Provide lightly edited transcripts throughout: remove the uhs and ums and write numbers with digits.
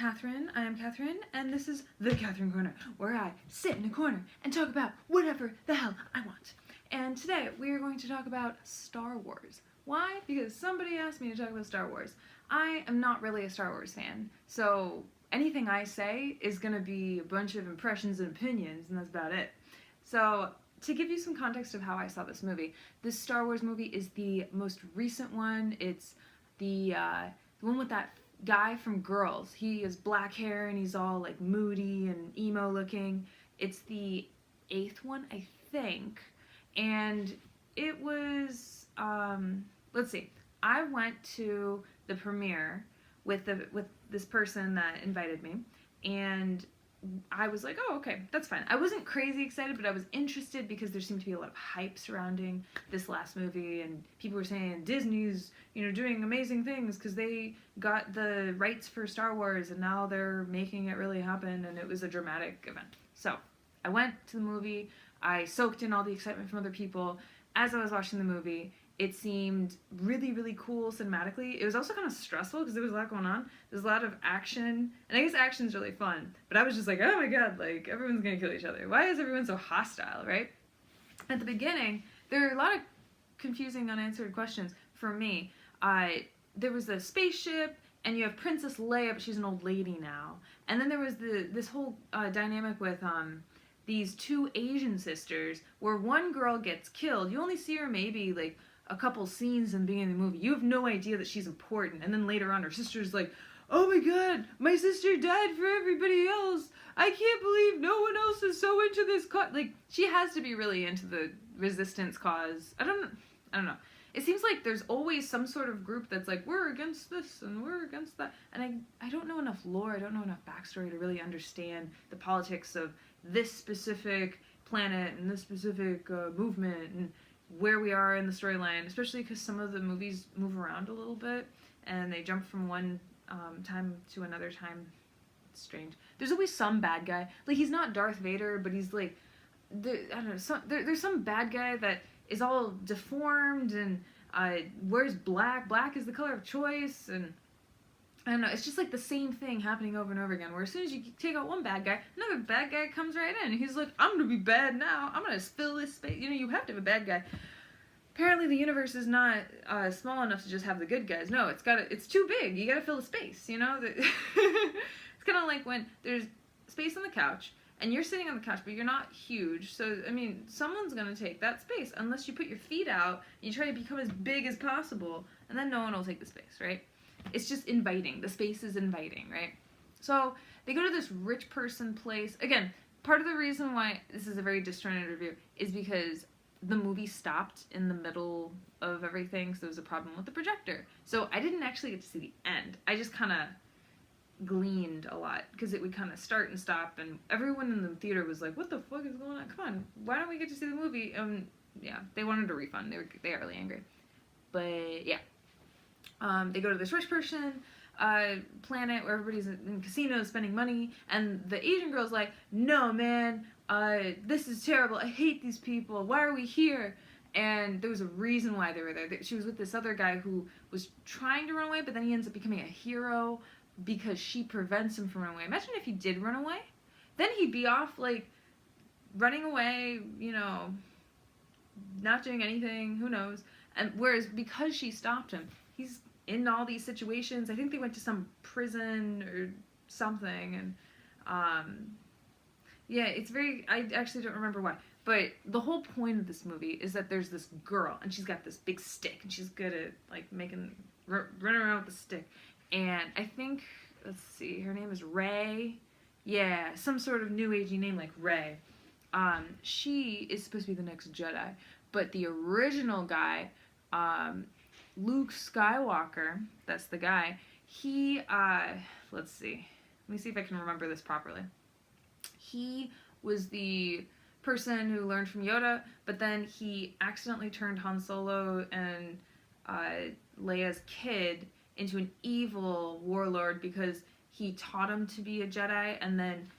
Katherine. I am Katherine, and this is the Katherine Corner, where I sit in a corner and talk about whatever the hell I want. And today we are going to talk about Star Wars. Why? Because somebody asked me to talk about Star Wars. I am not really a Star Wars fan, so anything I say is going to be a bunch of impressions and opinions, and that's about it. So, to give you some context of how I saw this movie, this Star Wars movie is the most recent one. It's the one with that guy from Girls. He has black hair and he's all like moody and emo looking. It's the 8th one, I think. And it was, let's see. I went to the premiere with this person that invited me, and I was like, oh, okay, that's fine. I wasn't crazy excited, but I was interested because there seemed to be a lot of hype surrounding this last movie, and people were saying Disney's, doing amazing things because they got the rights for Star Wars and now they're making it really happen, and it was a dramatic event. So I went to the movie. I soaked in all the excitement from other people. As I was watching the movie, it seemed really, really cool cinematically. It was also kind of stressful because there was a lot going on. There's a lot of action, and I guess action's really fun. But I was just like, oh my god, like, everyone's gonna kill each other. Why is everyone so hostile, right? At the beginning, there are a lot of confusing, unanswered questions for me. There was a spaceship, and you have Princess Leia, but she's an old lady now. And then there was this whole dynamic with these two Asian sisters, where one girl gets killed. You only see her maybe, like, a couple scenes in the beginning of the movie. You have no idea that she's important, and then later on her sister's like, oh my god, my sister died for everybody else. I can't believe no one else is so into this cause. Like, she has to be really into the resistance cause. I don't know. It seems like there's always some sort of group that's like, we're against this and we're against that. And I don't know enough lore, I don't know enough backstory to really understand the politics of this specific planet and this specific movement and where we are in the storyline, especially because some of the movies move around a little bit and they jump from one time to another time. It's strange. There's always some bad guy. Like, he's not Darth Vader, but he's like, I don't know, there's some bad guy that is all deformed and wears black. Black is the color of choice, and I don't know, it's just like the same thing happening over and over again, where as soon as you take out one bad guy, another bad guy comes right in. He's like, I'm gonna be bad now. I'm gonna fill this space. You have to have a bad guy. Apparently the universe is not small enough to just have the good guys. No, it's too big. You gotta fill the space, It's kind of like when there's space on the couch, and you're sitting on the couch, but you're not huge, so, I mean, someone's gonna take that space, unless you put your feet out, and you try to become as big as possible, and then no one will take the space, right? It's just inviting. The space is inviting, right? So, they go to this rich person place. Again, part of the reason why this is a very disjointed review is because the movie stopped in the middle of everything, so there was a problem with the projector. So, I didn't actually get to see the end. I just kind of gleaned a lot, because it would kind of start and stop, and everyone in the theater was like, what the fuck is going on? Come on, why don't we get to see the movie? Yeah, they wanted a refund. They got really angry. But, yeah. They go to this rich person planet where everybody's in casinos spending money, and the Asian girl's like, no, man, this is terrible. I hate these people. Why are we here? And there was a reason why they were there. She was with this other guy who was trying to run away, but then he ends up becoming a hero because she prevents him from running away. Imagine if he did run away. Then he'd be off, like, running away, not doing anything, who knows. And whereas because she stopped him, he's in all these situations. I think they went to some prison or something, and yeah, it's very, I actually don't remember why, but the whole point of this movie is that there's this girl, and she's got this running around with the stick, and I think, let's see, her name is Rey. Yeah, some sort of new agey name like Rey. She is supposed to be the next Jedi, but the original guy, Luke Skywalker, that's the guy, he, let's see, let me see if I can remember this properly. He was the person who learned from Yoda, but then he accidentally turned Han Solo and Leia's kid into an evil warlord because he taught him to be a Jedi, and then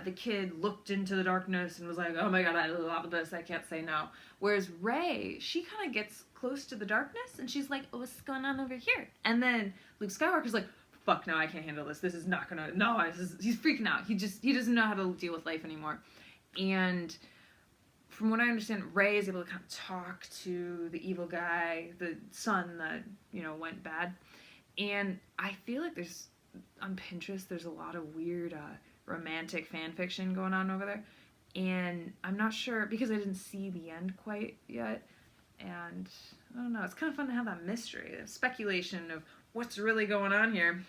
the kid looked into the darkness and was like, oh my god, I love this, I can't say no. Whereas Rey, she kind of gets close to the darkness, and she's like, oh, what's going on over here? And then Luke Skywalker's like, fuck no, I can't handle this. This is not gonna, no, he's freaking out. He doesn't know how to deal with life anymore. And from what I understand, Rey is able to kind of talk to the evil guy, the son that, went bad. And I feel like on Pinterest, there's a lot of weird romantic fan fiction going on over there. And I'm not sure, because I didn't see the end quite yet. And I don't know, it's kind of fun to have that mystery, the speculation of what's really going on here.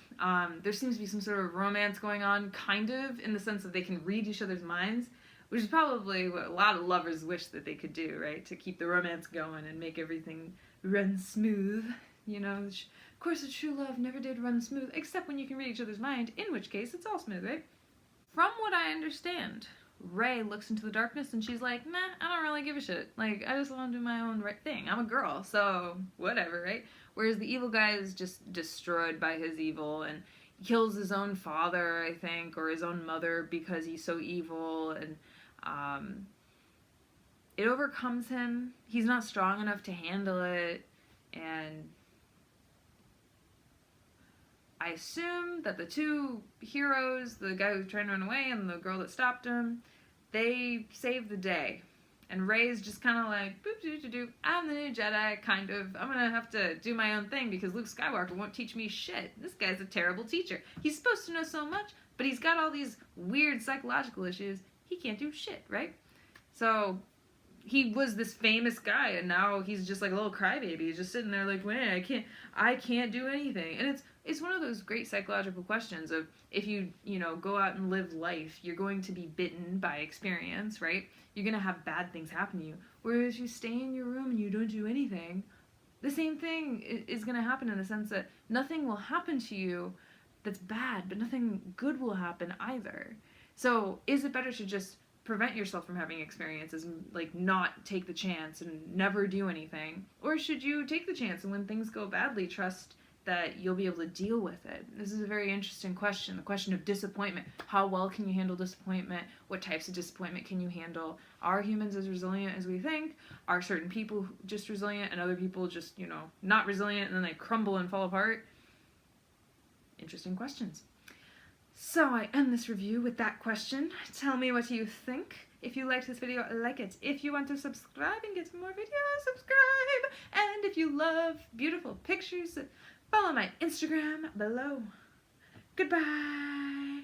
There seems to be some sort of romance going on, kind of, in the sense that they can read each other's minds, which is probably what a lot of lovers wish that they could do, right? To keep the romance going and make everything run smooth. Of course, a true love never did run smooth, except when you can read each other's mind, in which case it's all smooth, right? From what I understand, Rey looks into the darkness and she's like, nah, I don't really give a shit. Like, I just want to do my own right thing. I'm a girl, so whatever, right? Whereas the evil guy is just destroyed by his evil and kills his own father, I think, or his own mother because he's so evil, and it overcomes him. He's not strong enough to handle it, and I assume that the two heroes, the guy who's trying to run away and the girl that stopped him, they save the day. And Rey's just kind of like, boop, doo, doo, doo, I'm the new Jedi, kind of. I'm going to have to do my own thing because Luke Skywalker won't teach me shit. This guy's a terrible teacher. He's supposed to know so much, but he's got all these weird psychological issues. He can't do shit, right? So he was this famous guy, and now he's just like a little crybaby. He's just sitting there like, man, I can't do anything. And it's one of those great psychological questions of, if you go out and live life, you're going to be bitten by experience, right? You're going to have bad things happen to you. Whereas if you stay in your room and you don't do anything, the same thing is going to happen, in the sense that nothing will happen to you that's bad, but nothing good will happen either. So is it better to just prevent yourself from having experiences and like not take the chance and never do anything? Or should you take the chance and when things go badly, trust that you'll be able to deal with it? This is a very interesting question, the question of disappointment. How well can you handle disappointment? What types of disappointment can you handle? Are humans as resilient as we think? Are certain people just resilient and other people just, not resilient, and then they crumble and fall apart? Interesting questions. So I end this review with that question. Tell me what you think. If you liked this video, like it. If you want to subscribe and get some more videos, subscribe. And if you love beautiful pictures, follow my Instagram below. Goodbye.